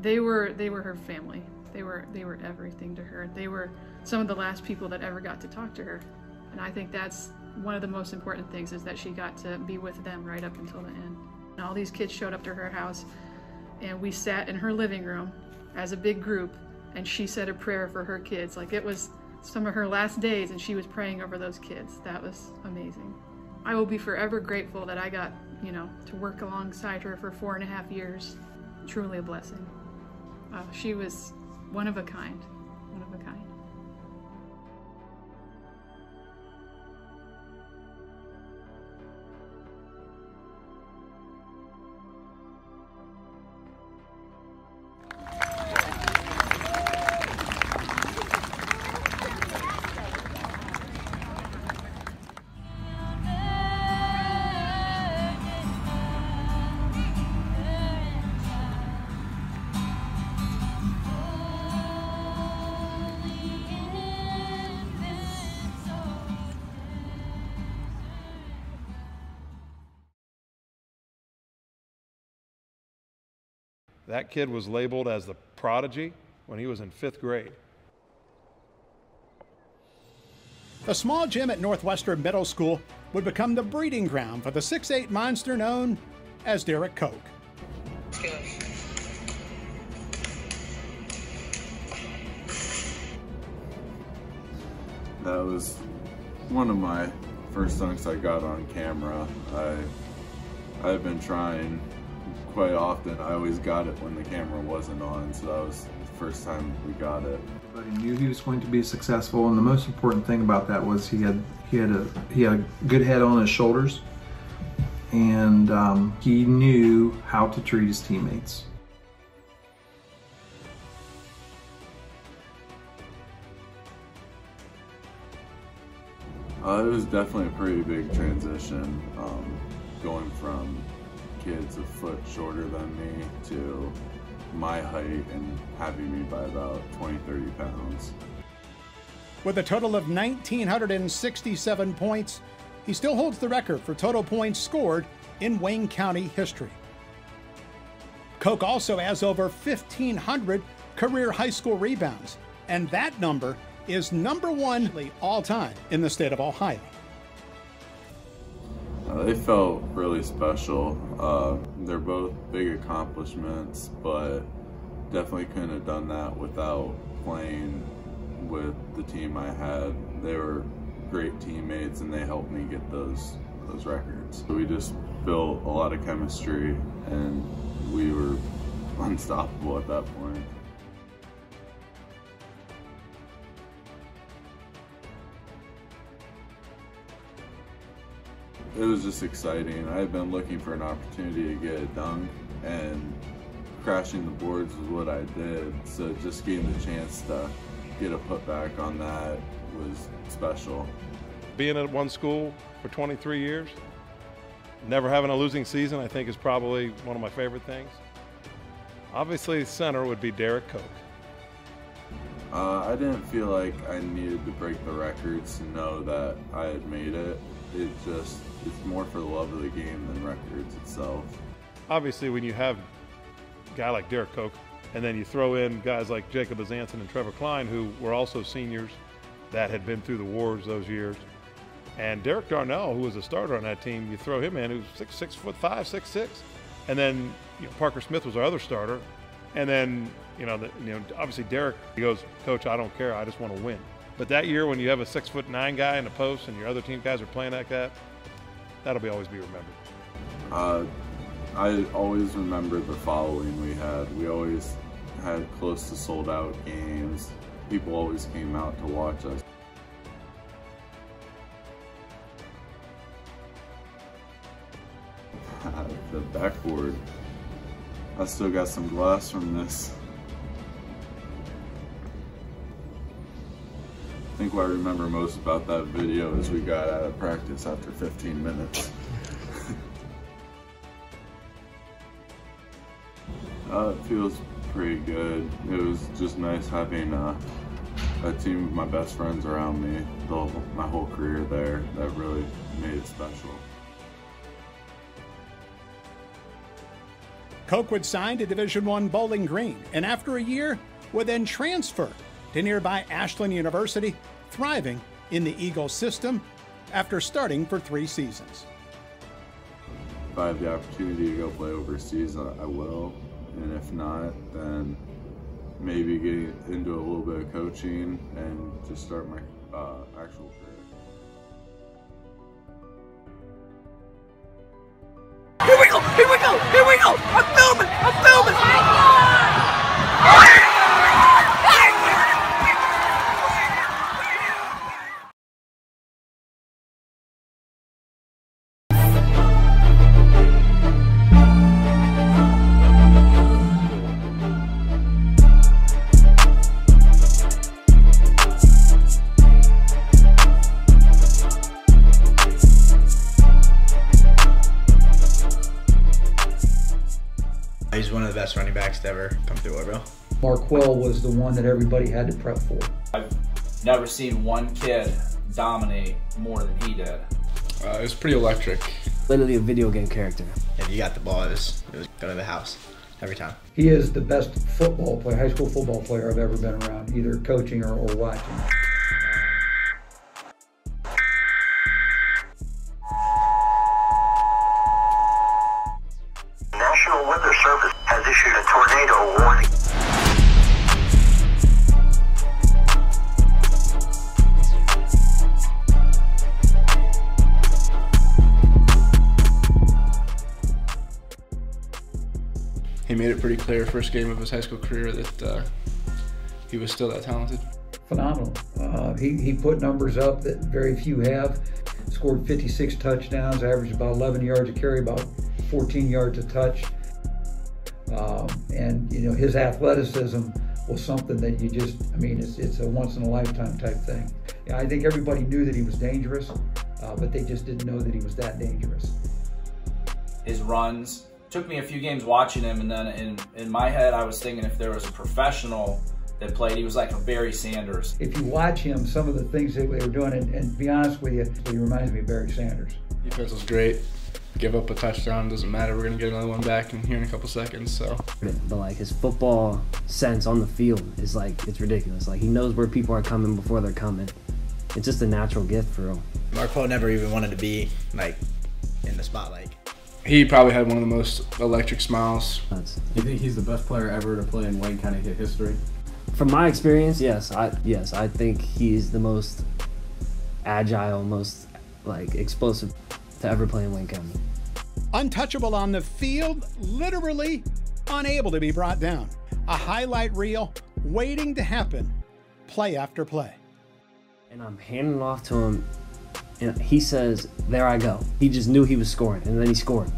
They were her family. They were everything to her. They were some of the last people that ever got to talk to her. And I think that's one of the most important things, is that she got to be with them right up until the end. And all these kids showed up to her house, and we sat in her living room as a big group, and she said a prayer for her kids. Like, it was some of her last days, and she was praying over those kids. That was amazing. I will be forever grateful that I got, you know, to work alongside her for 4.5 years. Truly a blessing. She was one of a kind, one of a kind. That kid was labeled as the prodigy when he was in 5th grade. The small gym at Northwestern Middle School would become the breeding ground for the 6'8" monster known as Derek Koch. That was one of my first dunks I got on camera. I've been trying quite often. I always got it when the camera wasn't on, so that was the first time we got it. But he knew he was going to be successful, and the most important thing about that was he had a good head on his shoulders, and he knew how to treat his teammates. It was definitely a pretty big transition, going from kids a foot shorter than me to my height and having me by about 20-30 pounds. With a total of 1,967 points, he still holds the record for total points scored in Wayne County history. Koch also has over 1,500 career high school rebounds, and that number is #1 all-time in the state of Ohio. They felt really special. They're both big accomplishments, but definitely couldn't have done that without playing with the team I had. They were great teammates, and they helped me get those records. We just built a lot of chemistry, and we were unstoppable at that point. It was just exciting. I had been looking for an opportunity to get a dunk, and crashing the boards was what I did. So just getting the chance to get a putback on that was special. special. Being at one school for 23 years, never having a losing season, I think is probably one of my favorite things. Obviously, center would be Derek Koch. I didn't feel like I needed to break the records to know that I had made it. It's more for the love of the game than records itself. Obviously, when you have a guy like Derek Koch, and then you throw in guys like Jacob Azanson and Trevor Klein, who were also seniors that had been through the wars those years. And Derek Darnell, who was a starter on that team, you throw him in, who's 6'5", 6'6". And then Parker Smith was our other starter. And then, obviously Derek, he goes, "Coach, I don't care, I just want to win." But that year when you have a 6'9" guy in the post and your other team guys are playing like that, that'll always be remembered. I always remember the following we had. We always had close to sold out games. People always came out to watch us. The backboard. I still got some glass from this. I think what I remember most about that video is we got out of practice after 15 minutes. It feels pretty good. It was just nice having a team of my best friends around me my whole career there. That really made it special. Koch would sign to Division I Bowling Green, and after a year would then transfer to nearby Ashland University, thriving in the Eagle system after starting for 3 seasons. If I have the opportunity to go play overseas, I will. And if not, then maybe get into a little bit of coaching and just start my actual career. Here we go! Here we go! Here we go! I'm filming! I'm filming! He's one of the best running backs to ever come through Orville. Marquell was the one that everybody had to prep for. I've never seen one kid dominate more than he did. It was pretty electric. Literally a video game character. If you got the ball, it was going to the house every time. He is the best football player, high school football player I've ever been around, either coaching or watching. National Weather Service has issued a tornado warning. He made it pretty clear first game of his high school career that he was still that talented. Phenomenal. He put numbers up that very few have. Scored 56 touchdowns, averaged about 11 yards a carry, about 14 yards a touch. And his athleticism was something that you just, it's a once in a lifetime type thing. Yeah, I think everybody knew that he was dangerous, but they just didn't know that he was that dangerous. His runs, took me a few games watching him, and then in my head I was thinking if there was a professional that played, he was like a Barry Sanders. If you watch him, some of the things that they were doing, and to be honest with you, he reminds me of Barry Sanders. Defense was great. Give up a touchdown, doesn't matter. We're going to get another one back here in a couple seconds. So. But like his football sense on the field is it's ridiculous. Like he knows where people are coming before they're coming. It's just a natural gift for him. Marquell never even wanted to be in the spotlight. He probably had one of the most electric smiles. You think he's the best player ever to play in Wayne County history? From my experience, yes. I think he's the most agile, most explosive to ever play in Wayne County. Untouchable on the field, literally unable to be brought down. A highlight reel waiting to happen, play after play. And I'm handing it off to him, and he says, "There I go." He just knew he was scoring, and then he scored.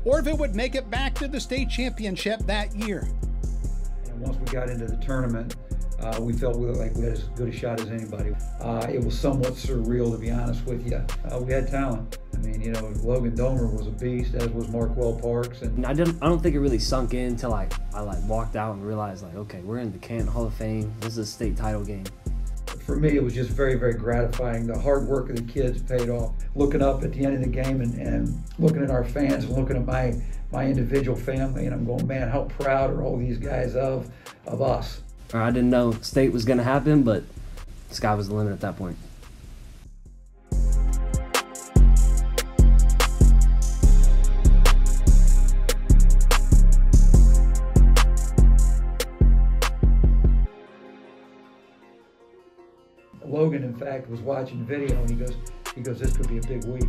Orville would make it back to the state championship that year. And once we got into the tournament, we felt like we had as good a shot as anybody. It was somewhat surreal, to be honest with you. We had talent. I mean, you know, Logan Domer was a beast, as was Marquell Parks. And I don't think it really sunk in until I walked out and realized, like, okay, we're in the Canton Hall of Fame. This is a state title game. For me, it was just very, very gratifying. The hard work of the kids paid off. Looking up at the end of the game and looking at our fans and looking at my individual family, and I'm going, man, how proud are all these guys of us. I didn't know state was going to happen, but the sky was the limit at that point. Logan, in fact, was watching the video, and he goes, this could be a big week.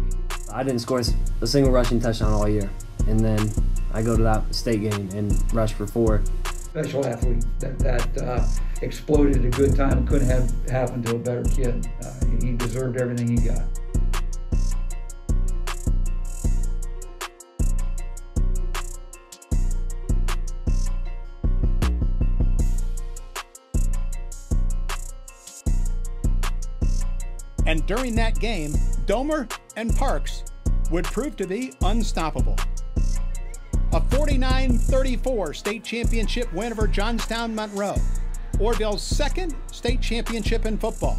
I didn't score a single rushing touchdown all year, and then I go to that state game and rush for 4. Special athlete that exploded at a good time and couldn't have happened to a better kid. He deserved everything he got. And during that game, Domer and Parks would prove to be unstoppable. A 49-34 state championship win over Johnstown Monroe, Orville's second state championship in football,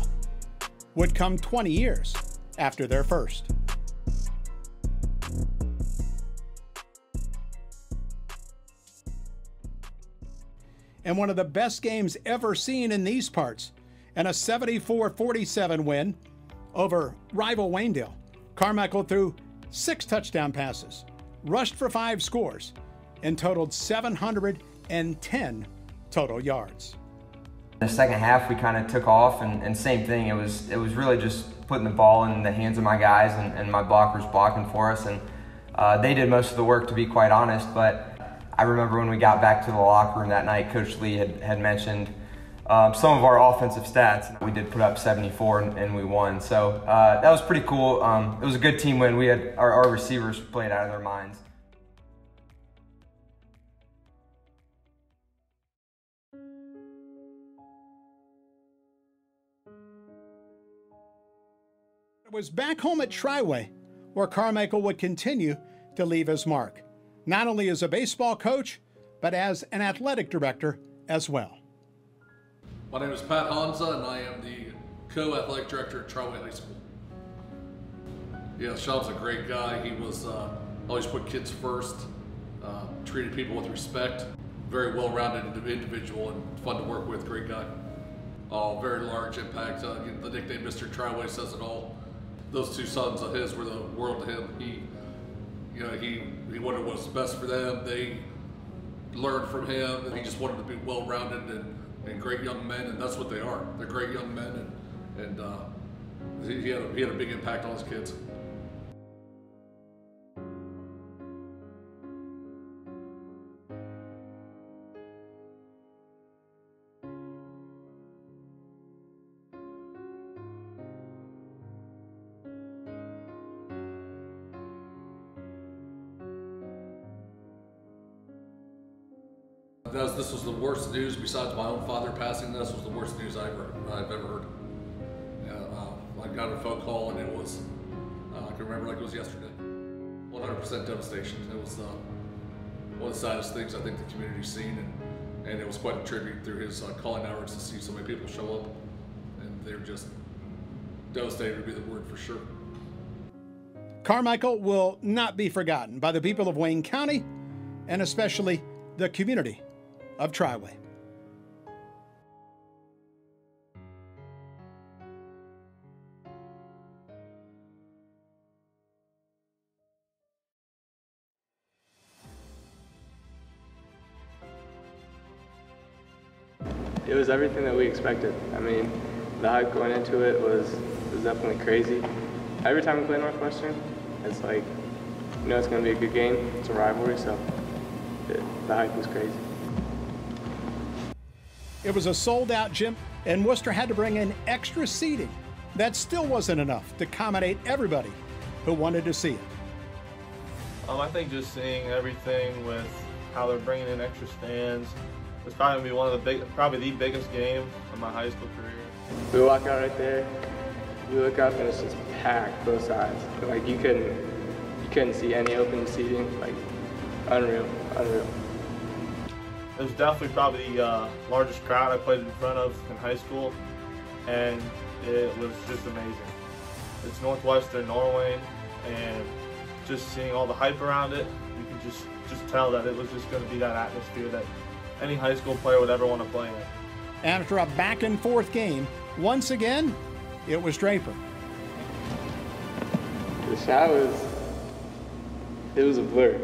would come 20 years after their first. And one of the best games ever seen in these parts, and a 74-47 win over rival Waynedale. Carmichael threw 6 touchdown passes, rushed for 5 scores, and totaled 710 total yards. In the second half, we kind of took off, and same thing. It was really just putting the ball in the hands of my guys and my blockers blocking for us, and they did most of the work, to be quite honest. But I remember when we got back to the locker room that night, Coach Lee had mentioned some of our offensive stats. We did put up 74 and we won. So that was pretty cool. It was a good team win. We had our receivers played out of their minds. It was back home at Triway where Carmichael would continue to leave his mark, not only as a baseball coach, but as an athletic director as well. My name is Pat Hansa, and I am the co-athletic director at Triway High School. Yeah, Sean's a great guy. He was always put kids first, treated people with respect, very well-rounded individual and fun to work with, great guy. Very large impact. The nickname Mr. Triway says it all. Those 2 sons of his were the world to him. He wanted what was best for them. They learned from him. He just wanted to be well-rounded and great young men, and that's what they are. They're great young men, and he had a big impact on his kids. This was the worst news, besides my own father passing. This was the worst news I've ever heard. I got a phone call, and it was, I can remember like it was yesterday. 100% devastation. It was one of the saddest things I think the community's seen, and it was quite a tribute through his calling hours to see so many people show up, and they're just devastated would be the word for sure. Carmichael will not be forgotten by the people of Wayne County, and especially the community of Triway. It was everything that we expected. I mean, the hype going into it was definitely crazy. Every time we play Northwestern, it's like, you know it's going to be a good game. It's a rivalry, so the hype was crazy. It was a sold-out gym, and Worcester had to bring in extra seating. That still wasn't enough to accommodate everybody who wanted to see it. I think just seeing everything with how they're bringing in extra stands, It's probably gonna be one of probably the biggest game of my high school career. We walk out right there, you look up and it's just packed both sides. Like you couldn't see any open seating. Like unreal. It was definitely probably the largest crowd I played in front of in high school, and it was just amazing. It's Northwestern Norway, and just seeing all the hype around it, you can just tell that it was just going to be that atmosphere that any high school player would ever want to play in. After a back-and-forth game, once again, it was Draper. The shot was a blur.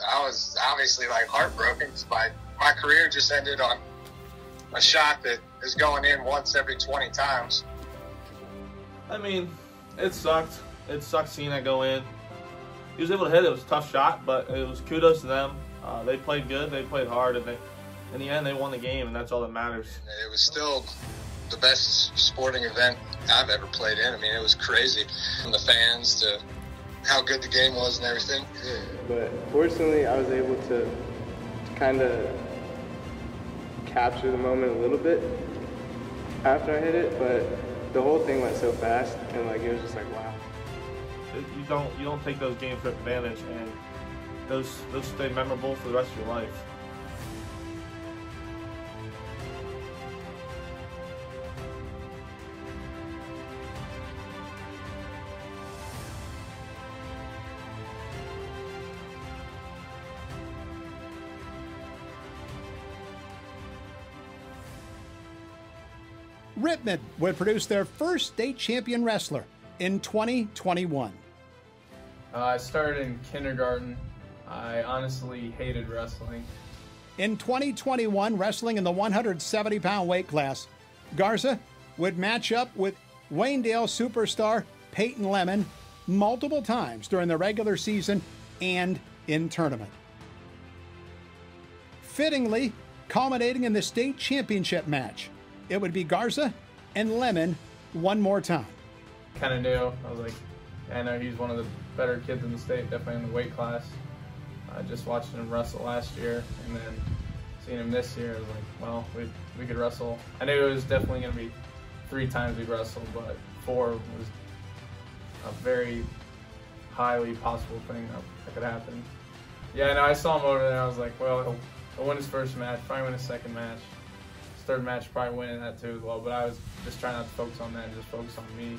I was obviously like heartbroken. My career just ended on a shot that is going in once every 20 times. I mean, it sucked. It sucked seeing that go in. He was able to hit it. It was a tough shot, but it was kudos to them. They played good. They played hard, and in the end, they won the game, and that's all that matters. It was still the best sporting event I've ever played in. I mean, it was crazy, from the fans to how good the game was and everything. But fortunately, I was able to kind of capture the moment a little bit after I hit it, but the whole thing went so fast, and like it was just like, wow. You don't take those games for advantage, and those stay memorable for the rest of your life. Rittman would produce their first state champion wrestler in 2021. I started in kindergarten. I honestly hated wrestling. In 2021, wrestling in the 170-pound weight class, Garza would match up with Waynedale superstar Peyton Lemon multiple times during the regular season and in tournament. Fittingly, culminating in the state championship match, it would be Garza and Lemon one more time. Kind of knew. I was like, I know he's one of the better kids in the state, definitely in the weight class. I just watched him wrestle last year, and then seeing him this year, I was like, well, we could wrestle. I knew it was definitely going to be 3 times we'd wrestle, but 4 was a very highly possible thing that could happen. Yeah, no, I saw him over there, I was like, well, he'll win his first match, probably win his second match. Third match, probably winning that too as well, but I was just trying not to focus on that and just focus on me,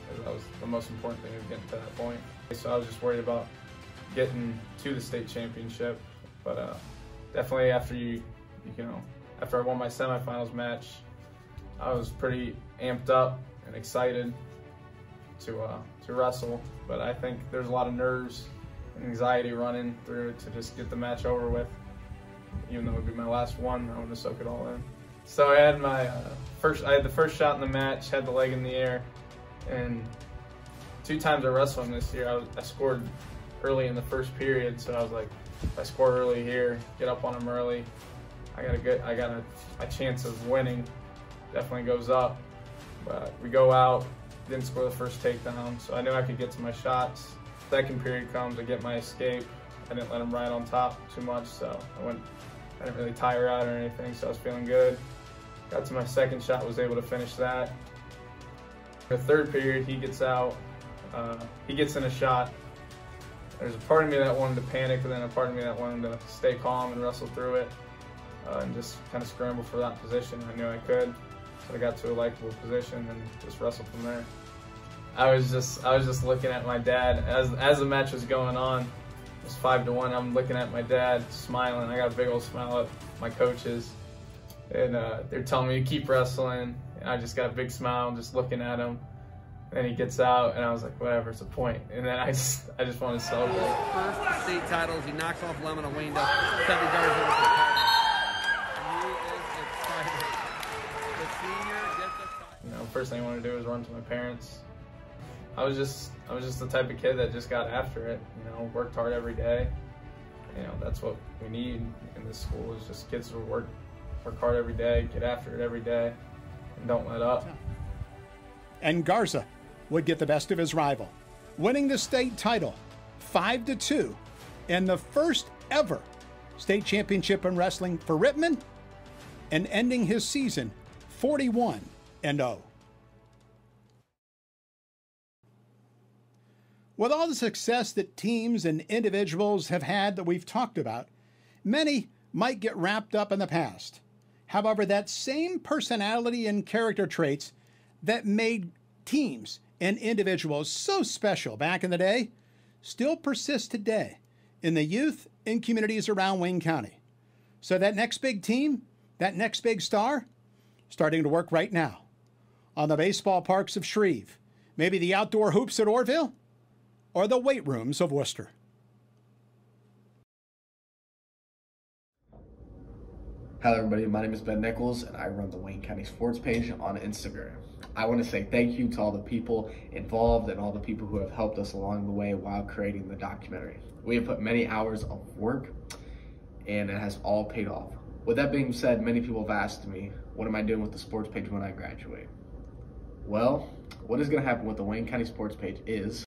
because that was the most important thing of getting to that point. So I was just worried about getting to the state championship, but definitely after after I won my semifinals match, I was pretty amped up and excited to wrestle, but I think there's a lot of nerves and anxiety running through it to just get the match over with. Even though it would be my last one, I wanted to soak it all in. So I had I had the first shot in the match, had the leg in the air, and 2 times I wrestled him this year. I scored early in the first period, so I was like, if I score early here, get up on him early, my chance of winning definitely goes up. But we go out, didn't score the first takedown, so I knew I could get to my shots. Second period comes, I get my escape. I didn't let him ride on top too much, so I didn't really tire out or anything, so I was feeling good. Got to my second shot, was able to finish that. The third period, he gets out, he gets in a shot. There's a part of me that wanted to panic, but then a part of me that wanted to stay calm and wrestle through it, and just kind of scramble for that position. I knew I could, so I got to a likable position and just wrestled from there. I was just looking at my dad as the match was going on. It was 5-1. I'm looking at my dad, smiling. I got a big old smile at my coaches, and they're telling me to keep wrestling. And I just got a big smile, just looking at him. And he gets out, and I was like, whatever, it's a point. And then I just wanted to celebrate. First state titles, he knocks off Lemon and Waynedale. 70 yards with the title. He is excited. The senior gets the title. First thing I wanted to do was run to my parents. I was just the type of kid that just got after it, worked hard every day, that's what we need in this school, is just kids who work hard every day, get after it every day, and don't let up. And Garza would get the best of his rival, winning the state title 5-2 in the first ever state championship in wrestling for Rittman, and ending his season 41-0. With all the success that teams and individuals have had that we've talked about, many might get wrapped up in the past. However, that same personality and character traits that made teams and individuals so special back in the day still persist today in the youth and communities around Wayne County. So that next big team, that next big star, starting to work right now on the baseball parks of Shreve, maybe the outdoor hoops at Orville, or the weight rooms of Worcester. Hello everybody, my name is Ben Nichols and I run the Wayne County Sports page on Instagram. I want to say thank you to all the people involved and all the people who have helped us along the way while creating the documentary. We have put many hours of work and it has all paid off. With that being said, many people have asked me, what am I doing with the sports page when I graduate? Well, what is going to happen with the Wayne County Sports page is